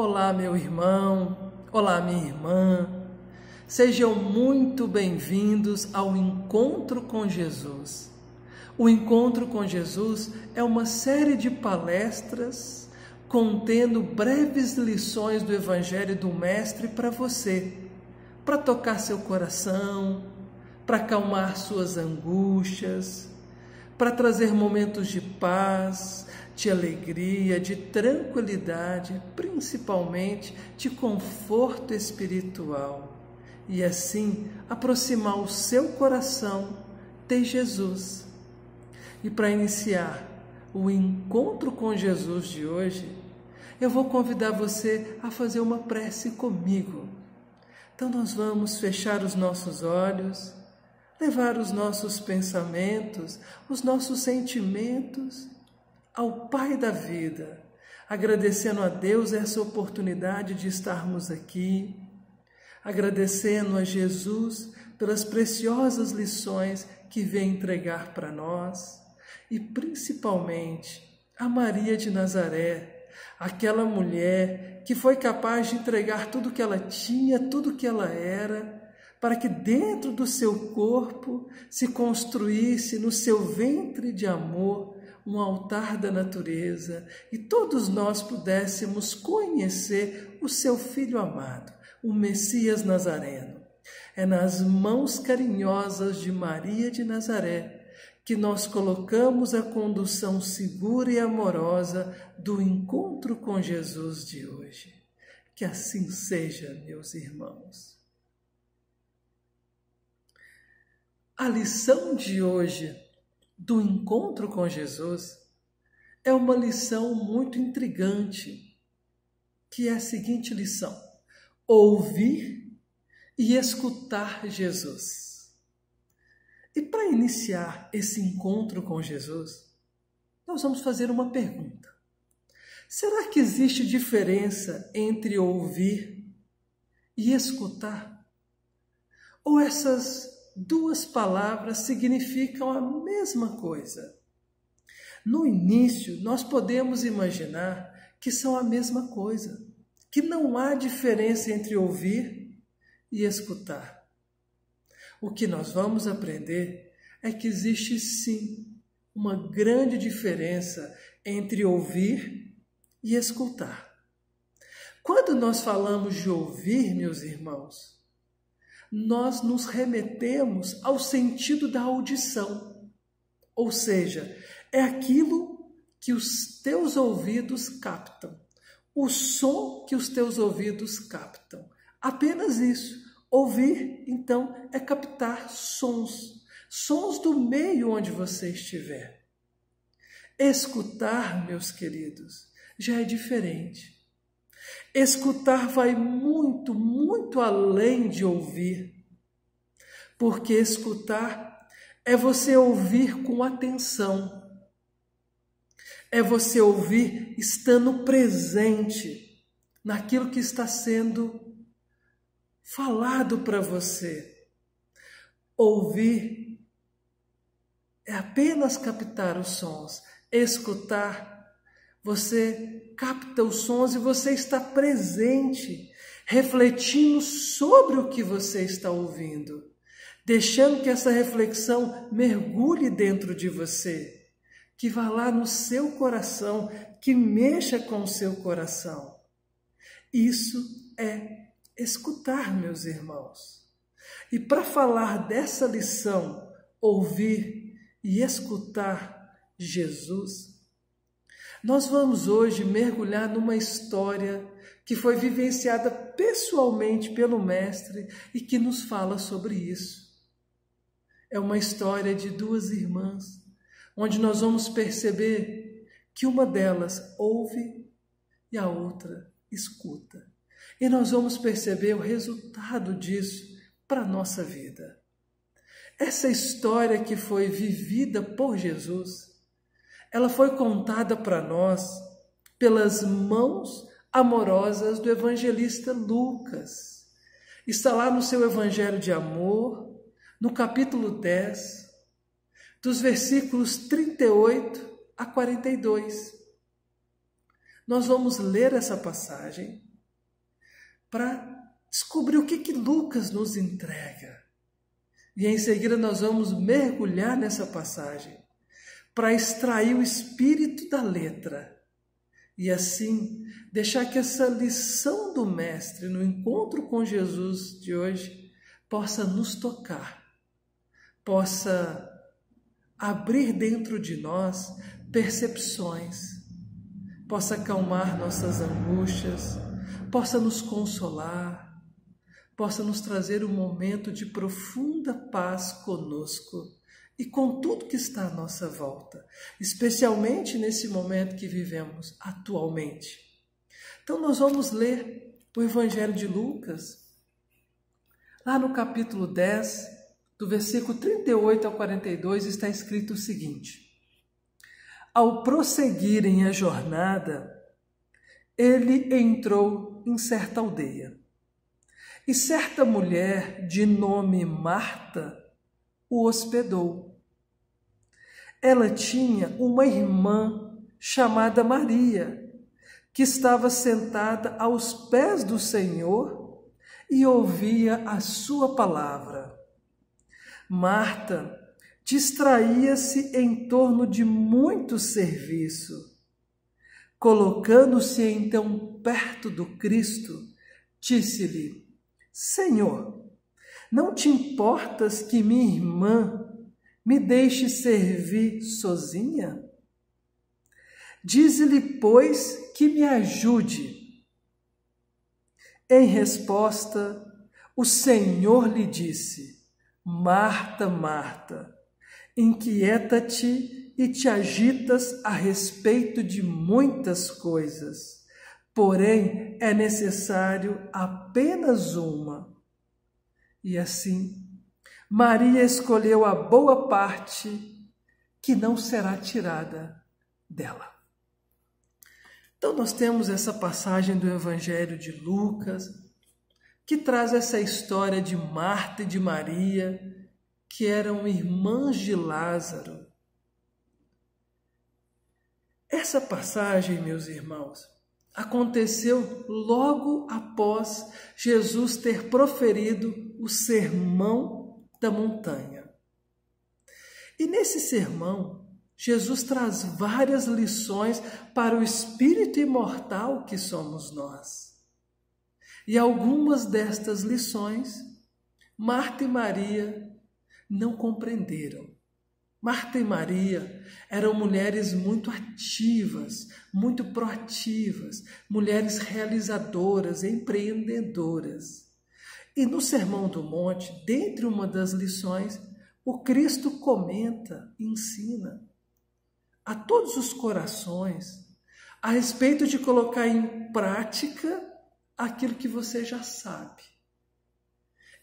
Olá, meu irmão, olá, minha irmã. Sejam muito bem-vindos ao Encontro com Jesus. O Encontro com Jesus é uma série de palestras contendo breves lições do Evangelho do Mestre para você, para tocar seu coração, para acalmar suas angústias, para trazer momentos de paz, de alegria, de tranquilidade, principalmente de conforto espiritual, e assim aproximar o seu coração de Jesus. E para iniciar o encontro com Jesus de hoje, eu vou convidar você a fazer uma prece comigo. Então nós vamos fechar os nossos olhos, levar os nossos pensamentos, os nossos sentimentos ao Pai da vida, agradecendo a Deus essa oportunidade de estarmos aqui, agradecendo a Jesus pelas preciosas lições que vem entregar para nós e principalmente a Maria de Nazaré, aquela mulher que foi capaz de entregar tudo que ela tinha, tudo que ela era, para que dentro do seu corpo se construísse no seu ventre de amor um altar da natureza e todos nós pudéssemos conhecer o seu Filho amado, o Messias Nazareno. É nas mãos carinhosas de Maria de Nazaré que nós colocamos a condução segura e amorosa do encontro com Jesus de hoje. Que assim seja, meus irmãos. A lição de hoje do encontro com Jesus é uma lição muito intrigante, que é a seguinte lição: ouvir e escutar Jesus. E para iniciar esse encontro com Jesus, nós vamos fazer uma pergunta. Será que existe diferença entre ouvir e escutar? Ou essas duas palavras significam a mesma coisa? No início, nós podemos imaginar que são a mesma coisa, que não há diferença entre ouvir e escutar. O que nós vamos aprender é que existe sim uma grande diferença entre ouvir e escutar. Quando nós falamos de ouvir, meus irmãos, nós nos remetemos ao sentido da audição, ou seja, é aquilo que os teus ouvidos captam, o som que os teus ouvidos captam. Apenas isso. Ouvir, então, é captar sons do meio onde você estiver. Escutar, meus queridos, já é diferente. Escutar vai muito, muito além de ouvir, porque escutar é você ouvir com atenção, é você ouvir estando presente naquilo que está sendo falado para você. Ouvir é apenas captar os sons, escutar você capta os sons e você está presente, refletindo sobre o que você está ouvindo, deixando que essa reflexão mergulhe dentro de você, que vá lá no seu coração, que mexa com o seu coração. Isso é escutar, meus irmãos. E para falar dessa lição, ouvir e escutar Jesus, nós vamos hoje mergulhar numa história que foi vivenciada pessoalmente pelo Mestre e que nos fala sobre isso. É uma história de duas irmãs, onde nós vamos perceber que uma delas ouve e a outra escuta. E nós vamos perceber o resultado disso para a nossa vida. Essa história que foi vivida por Jesus, ela foi contada para nós pelas mãos amorosas do evangelista Lucas. Está lá no seu Evangelho de Amor, no capítulo 10, dos versículos 38 a 42. Nós vamos ler essa passagem para descobrir o que Lucas nos entrega. E em seguida nós vamos mergulhar nessa passagem para extrair o espírito da letra e assim deixar que essa lição do Mestre no encontro com Jesus de hoje possa nos tocar, possa abrir dentro de nós percepções, possa acalmar nossas angústias, possa nos consolar, possa nos trazer um momento de profunda paz conosco e com tudo que está à nossa volta, especialmente nesse momento que vivemos atualmente. Então nós vamos ler o Evangelho de Lucas, lá no capítulo 10, do versículo 38 ao 42, está escrito o seguinte: Ao prosseguirem a jornada, ele entrou em certa aldeia. E certa mulher de nome Marta o hospedou. Ela tinha uma irmã chamada Maria, que estava sentada aos pés do Senhor e ouvia a sua palavra. Marta distraía-se em torno de muito serviço. Colocando-se então perto do Cristo, disse-lhe: Senhor, não te importas que minha irmã me deixe servir sozinha? Dize-lhe, pois, que me ajude. Em resposta, o Senhor lhe disse: Marta, Marta, inquieta-te e te agitas a respeito de muitas coisas, porém é necessário apenas uma. E assim, Maria escolheu a boa parte que não será tirada dela. Então nós temos essa passagem do Evangelho de Lucas, que traz essa história de Marta e de Maria, que eram irmãs de Lázaro. Essa passagem, meus irmãos, aconteceu logo após Jesus ter proferido o Sermão da Montanha. E nesse sermão, Jesus traz várias lições para o espírito imortal que somos nós. E algumas destas lições, Marta e Maria não compreenderam. Marta e Maria eram mulheres muito ativas, muito proativas, mulheres realizadoras, empreendedoras. E no Sermão do Monte, dentre uma das lições, o Cristo comenta, ensina a todos os corações a respeito de colocar em prática aquilo que você já sabe.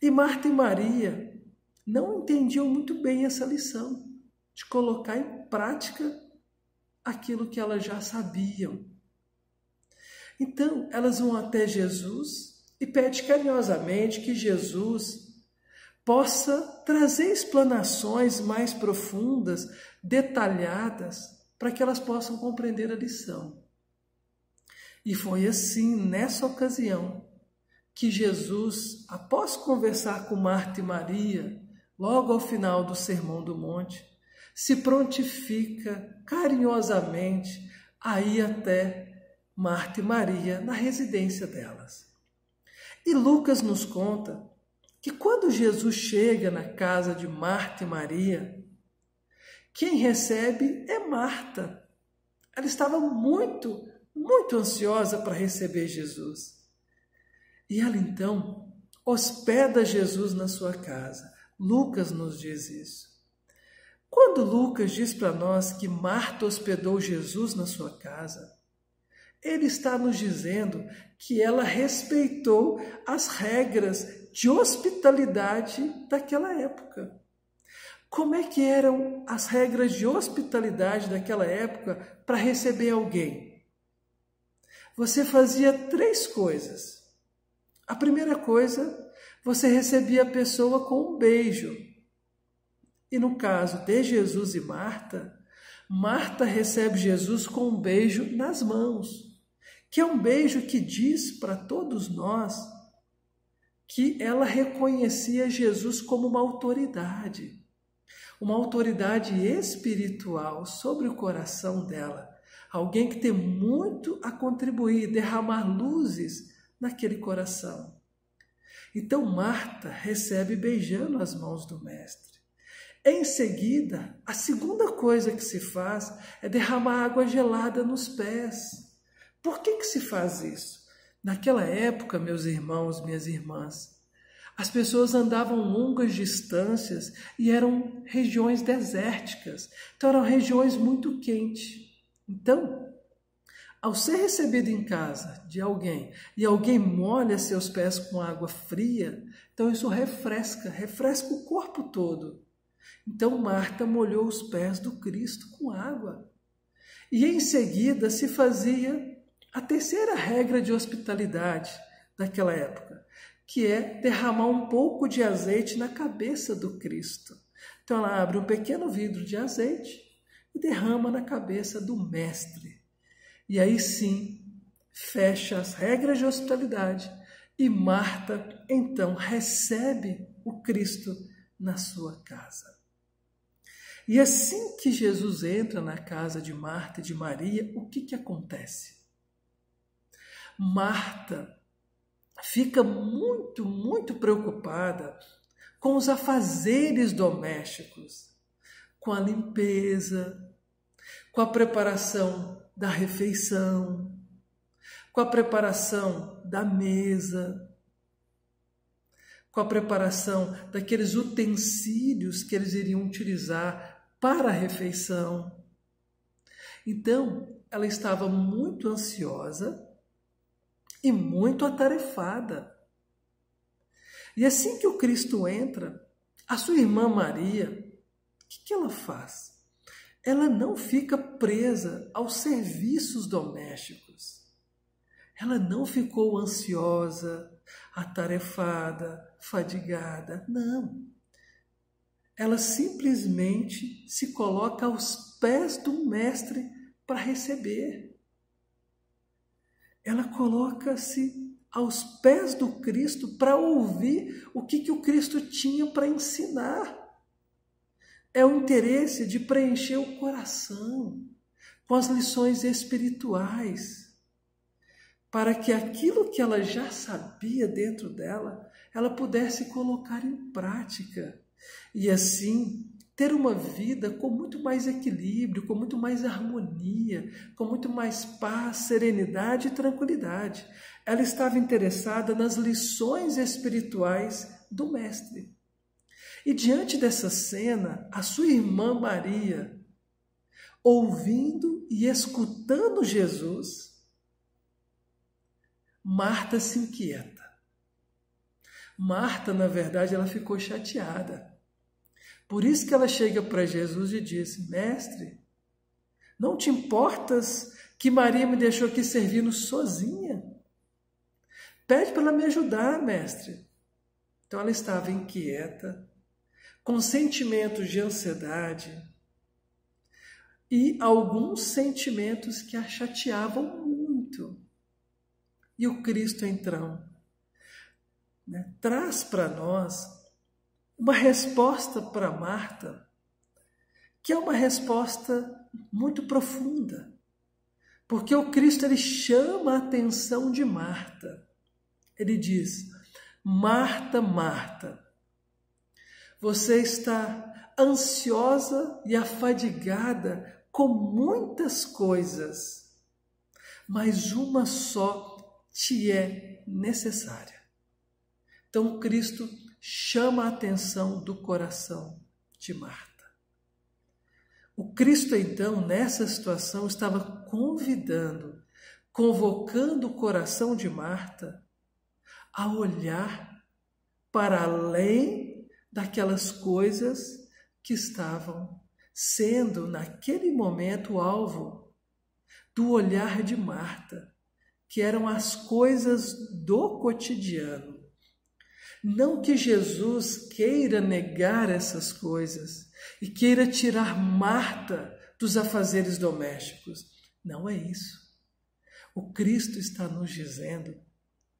E Marta e Maria não entendiam muito bem essa lição, de colocar em prática aquilo que elas já sabiam. Então, elas vão até Jesus e pedem carinhosamente que Jesus possa trazer explanações mais profundas, detalhadas, para que elas possam compreender a lição. E foi assim, nessa ocasião, que Jesus, após conversar com Marta e Maria, logo ao final do Sermão do Monte, se prontifica carinhosamente a ir até Marta e Maria na residência delas. E Lucas nos conta que quando Jesus chega na casa de Marta e Maria, quem recebe é Marta. Ela estava muito ansiosa para receber Jesus. E ela então hospeda Jesus na sua casa. Lucas nos diz isso. Quando Lucas diz para nós que Marta hospedou Jesus na sua casa, ele está nos dizendo que ela respeitou as regras de hospitalidade daquela época. Como é que eram as regras de hospitalidade daquela época para receber alguém? Você fazia 3 coisas. A primeira coisa, você recebia a pessoa com um beijo. E no caso de Jesus e Marta, Marta recebe Jesus com um beijo nas mãos, que é um beijo que diz para todos nós que ela reconhecia Jesus como uma autoridade espiritual sobre o coração dela, alguém que tem muito a contribuir, derramar luzes naquele coração. Então Marta recebe beijando as mãos do Mestre. Em seguida, a segunda coisa que se faz é derramar água gelada nos pés. Por que se faz isso? Naquela época, meus irmãos, minhas irmãs, as pessoas andavam longas distâncias e eram regiões desérticas. Então eram regiões muito quentes. Então, ao ser recebido em casa de alguém e alguém molha seus pés com água fria, então isso refresca o corpo todo. Então Marta molhou os pés do Cristo com água. E em seguida se fazia a terceira regra de hospitalidade daquela época, que é derramar um pouco de azeite na cabeça do Cristo. Então ela abre um pequeno vidro de azeite e derrama na cabeça do Mestre. E aí sim, fecha as regras de hospitalidade e Marta então recebe o Cristo na sua casa. E assim que Jesus entra na casa de Marta e de Maria, o que acontece? Marta fica muito preocupada com os afazeres domésticos, com a limpeza, com a preparação da refeição, com a preparação da mesa, com a preparação daqueles utensílios que eles iriam utilizar para a refeição. Então, ela estava muito ansiosa e muito atarefada. E assim que o Cristo entra, a sua irmã Maria, o que ela faz? Ela não fica presa aos serviços domésticos. Ela não ficou ansiosa, atarefada, fadigada. Não. Ela simplesmente se coloca aos pés do Mestre para receber. Ela coloca-se aos pés do Cristo para ouvir o que o Cristo tinha para ensinar. É o interesse de preencher o coração com as lições espirituais, para que aquilo que ela já sabia dentro dela, ela pudesse colocar em prática. E assim, ter uma vida com muito mais equilíbrio, com muito mais harmonia, com muito mais paz, serenidade e tranquilidade. Ela estava interessada nas lições espirituais do Mestre. E diante dessa cena, a sua irmã Maria, ouvindo e escutando Jesus, Marta se inquieta. Marta, na verdade, ela ficou chateada. Por isso que ela chega para Jesus e diz: Mestre, não te importas que Maria me deixou aqui servindo sozinha? Pede para ela me ajudar, mestre. Então ela estava inquieta, com sentimentos de ansiedade e alguns sentimentos que a chateavam muito. E o Cristo, então, traz para nós uma resposta para Marta, que é uma resposta muito profunda, porque o Cristo ele chama a atenção de Marta. Ele diz: Marta, Marta, você está ansiosa e afadigada com muitas coisas, mas uma só te é necessária. Então Cristo chama a atenção do coração de Marta. O Cristo, então, nessa situação, estava convocando o coração de Marta a olhar para além daquelas coisas que estavam sendo, naquele momento, alvo do olhar de Marta, que eram as coisas do cotidiano. Não que Jesus queira negar essas coisas e queira tirar Marta dos afazeres domésticos. Não é isso. O Cristo está nos dizendo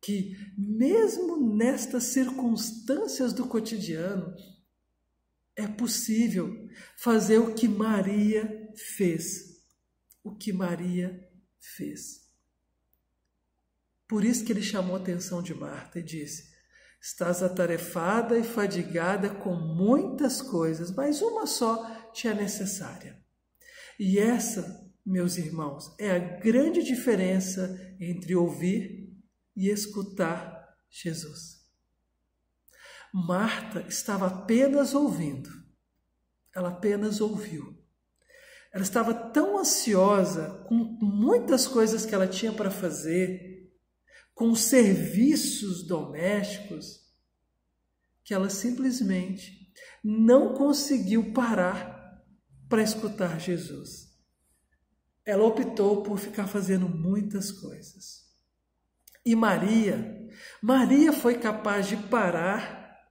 que mesmo nestas circunstâncias do cotidiano, é possível fazer o que Maria fez. O que Maria fez. Por isso que ele chamou a atenção de Marta e disse: estás atarefada e fadigada com muitas coisas, mas uma só te é necessária. E essa, meus irmãos, é a grande diferença entre ouvir e escutar Jesus. Marta estava apenas ouvindo. Ela apenas ouviu. Ela estava tão ansiosa com muitas coisas que ela tinha para fazer, com os serviços domésticos, que ela simplesmente não conseguiu parar para escutar Jesus. Ela optou por ficar fazendo muitas coisas. E Maria foi capaz de parar,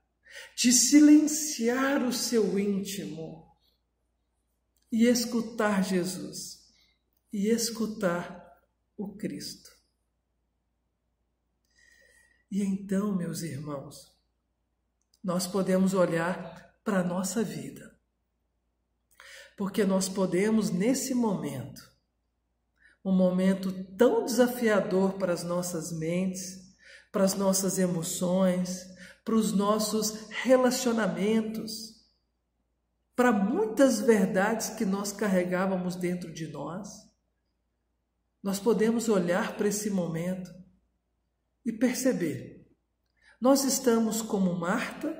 de silenciar o seu íntimo e escutar Jesus, e escutar o Cristo. E então, meus irmãos, nós podemos olhar para a nossa vida, porque nós podemos, nesse momento, um momento tão desafiador para as nossas mentes, para as nossas emoções, para os nossos relacionamentos, para muitas verdades que nós carregávamos dentro de nós, nós podemos olhar para esse momento e perceber: nós estamos como Marta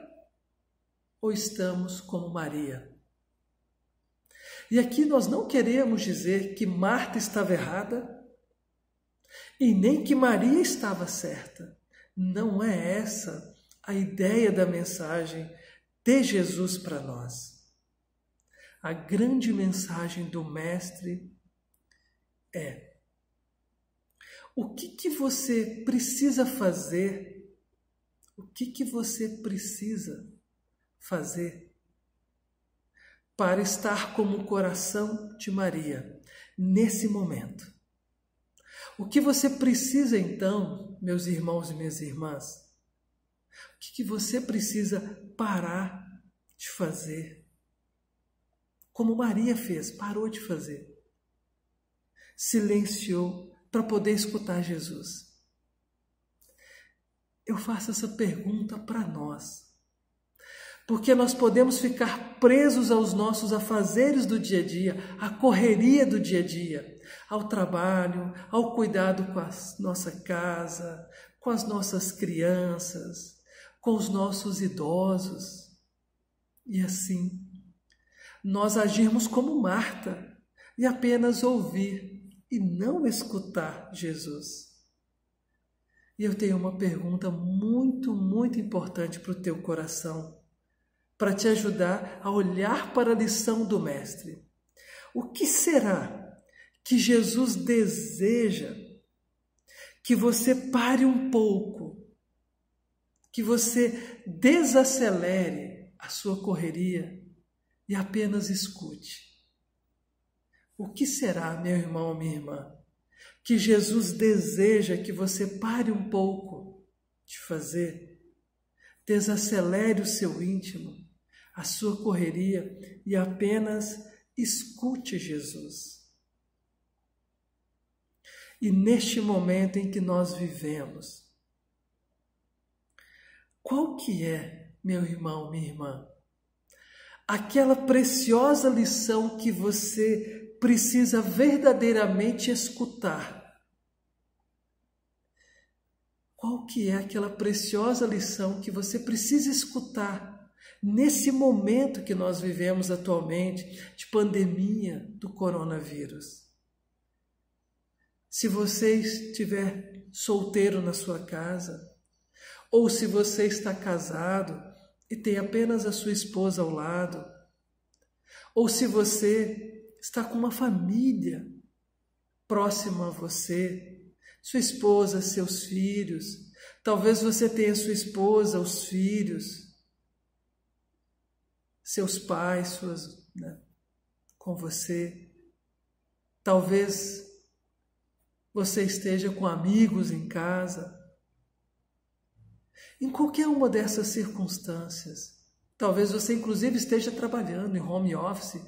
ou estamos como Maria? E aqui nós não queremos dizer que Marta estava errada e nem que Maria estava certa. Não é essa a ideia da mensagem de Jesus para nós. A grande mensagem do Mestre é: o que você precisa fazer? O que você precisa fazer para estar como o coração de Maria nesse momento? O que você precisa então, meus irmãos e minhas irmãs? O que você precisa parar de fazer? Como Maria fez, parou de fazer. Silenciou para poder escutar Jesus. Eu faço essa pergunta para nós, porque nós podemos ficar presos aos nossos afazeres do dia a dia, à correria do dia a dia, ao trabalho, ao cuidado com a nossa casa, com as nossas crianças, com os nossos idosos. E assim, nós agirmos como Marta e apenas ouvir e não escutar Jesus. E eu tenho uma pergunta muito, muito importante para o teu coração, para te ajudar a olhar para a lição do Mestre. O que será que Jesus deseja que você pare um pouco, que você desacelere a sua correria e apenas escute? O que será, meu irmão, minha irmã, que Jesus deseja que você pare um pouco de fazer? Desacelere o seu íntimo, a sua correria e apenas escute Jesus. E neste momento em que nós vivemos, qual que é, meu irmão, minha irmã, aquela preciosa lição que você precisa verdadeiramente escutar? Qual que é aquela preciosa lição que você precisa escutar nesse momento que nós vivemos atualmente de pandemia do coronavírus? Se você estiver solteiro na sua casa, ou se você está casado e tem apenas a sua esposa ao lado, ou se você está com uma família próxima a você, sua esposa, seus filhos, talvez você tenha sua esposa, os filhos, seus pais, com você. Talvez você esteja com amigos em casa. Em qualquer uma dessas circunstâncias, talvez você inclusive esteja trabalhando em home office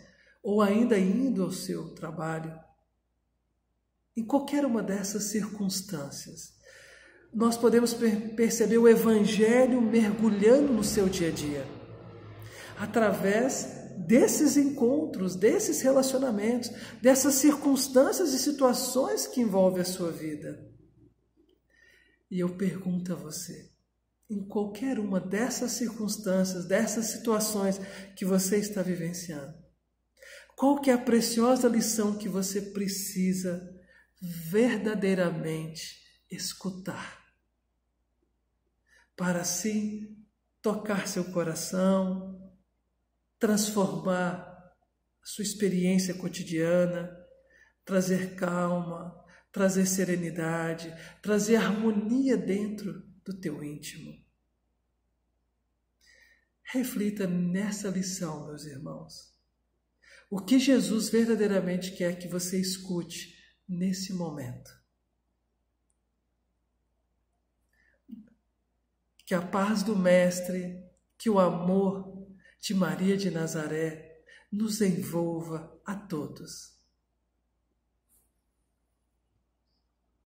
ou ainda indo ao seu trabalho. Em qualquer uma dessas circunstâncias, nós podemos perceber o Evangelho mergulhando no seu dia a dia, através desses encontros, desses relacionamentos, dessas circunstâncias e situações que envolvem a sua vida. E eu pergunto a você, em qualquer uma dessas circunstâncias, dessas situações que você está vivenciando, qual que é a preciosa lição que você precisa verdadeiramente escutar, para assim tocar seu coração, transformar a sua experiência cotidiana, trazer calma, trazer serenidade, trazer harmonia dentro do teu íntimo. Reflita nessa lição, meus irmãos. O que Jesus verdadeiramente quer que você escute nesse momento. Que a paz do Mestre, que o amor de Maria de Nazaré nos envolva a todos.